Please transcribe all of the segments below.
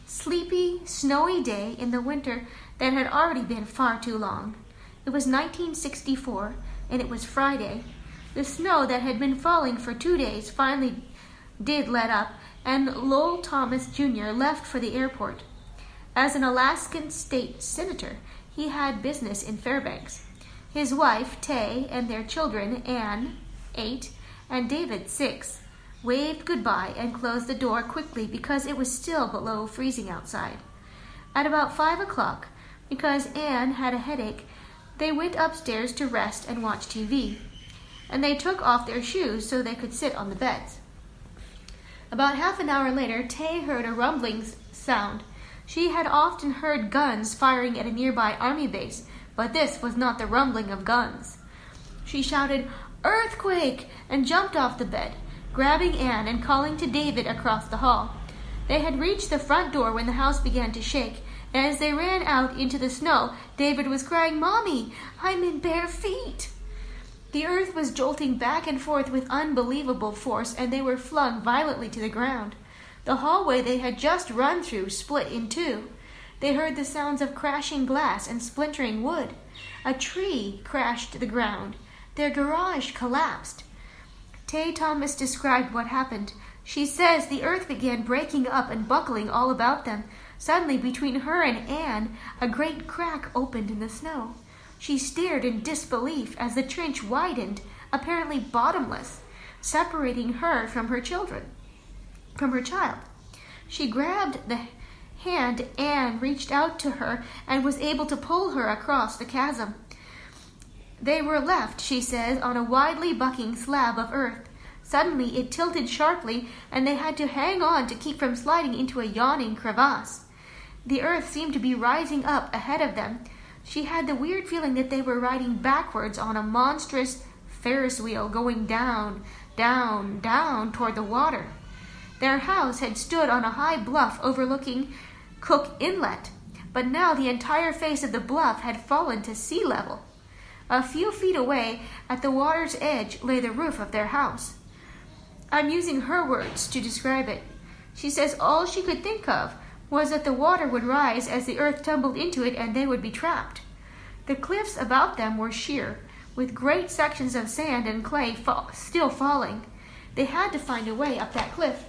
sleepy, snowy day in the winter that had already been far too long. It was 1964, and it was Friday. The snow that had been falling for 2 days finally did let up, and Lowell Thomas Jr. left for the airport. As an Alaskan state senator, he had business in Fairbanks. His wife, Tay, and their children, Anne, 8, and David, 6, waved goodbye and closed the door quickly because it was still below freezing outside. At about 5 o'clock, because Anne had a headache, they went upstairs to rest and watch TV, and they took off their shoes so they could sit on the beds. About half an hour later, Tay heard a rumbling sound. She had often heard guns firing at a nearby army base, but this was not the rumbling of guns. She shouted, "Earthquake!" and jumped off the bed, grabbing Anne and calling to David across the hall. They had reached the front door when the house began to shake, and as they ran out into the snow, David was crying, "Mommy, I'm in bare feet." The earth was jolting back and forth with unbelievable force, and they were flung violently to the ground. The hallway they had just run through split in two. They heard the sounds of crashing glass and splintering wood. A tree crashed to the ground. Their garage collapsed. Tay Thomas described what happened. She says the earth began breaking up and buckling all about them. Suddenly, between her and Anne, a great crack opened in the snow. She stared in disbelief as the trench widened, apparently bottomless, separating her from her child. She grabbed the hand Anne reached out to her and was able to pull her across the chasm. They were left, she says, on a widely bucking slab of earth. Suddenly it tilted sharply, and they had to hang on to keep from sliding into a yawning crevasse. The earth seemed to be rising up ahead of them. She had the weird feeling that they were riding backwards on a monstrous Ferris wheel going down, down, down toward the water. Their house had stood on a high bluff overlooking Cook Inlet, but now the entire face of the bluff had fallen to sea level. A few feet away, at the water's edge, lay the roof of their house. I'm using her words to describe it. She says all she could think of was that the water would rise as the earth tumbled into it and they would be trapped. The cliffs about them were sheer, with great sections of sand and clay still falling. They had to find a way up that cliff,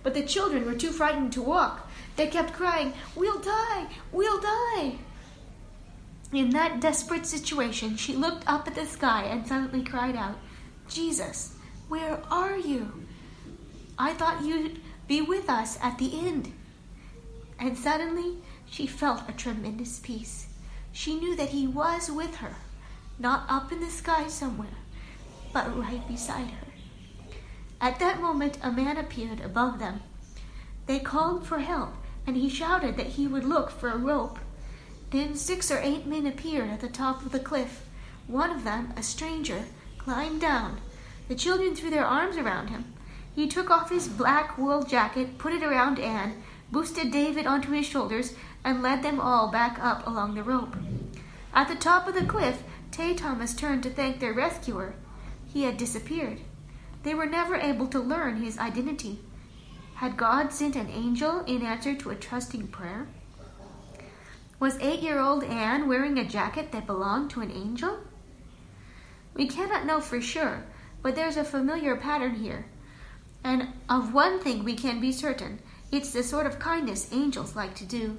but the children were too frightened to walk. They kept crying, "We'll die! We'll die!" In that desperate situation, she looked up at the sky and suddenly cried out, "Jesus, where are you? I thought you'd be with us at the end." And suddenly, she felt a tremendous peace. She knew that he was with her, not up in the sky somewhere, but right beside her. At that moment, a man appeared above them. They called for help, and he shouted that he would look for a rope. Then 6 or 8 men appeared at the top of the cliff. One of them, a stranger, climbed down. The children threw their arms around him. He took off his black wool jacket, put it around Anne, boosted David onto his shoulders, and led them all back up along the rope. At the top of the cliff, Tay Thomas turned to thank their rescuer. He had disappeared. They were never able to learn his identity. Had God sent an angel in answer to a trusting prayer? Was 8-year-old Anne wearing a jacket that belonged to an angel? We cannot know for sure, but there's a familiar pattern here. And of one thing we can be certain, it's the sort of kindness angels like to do.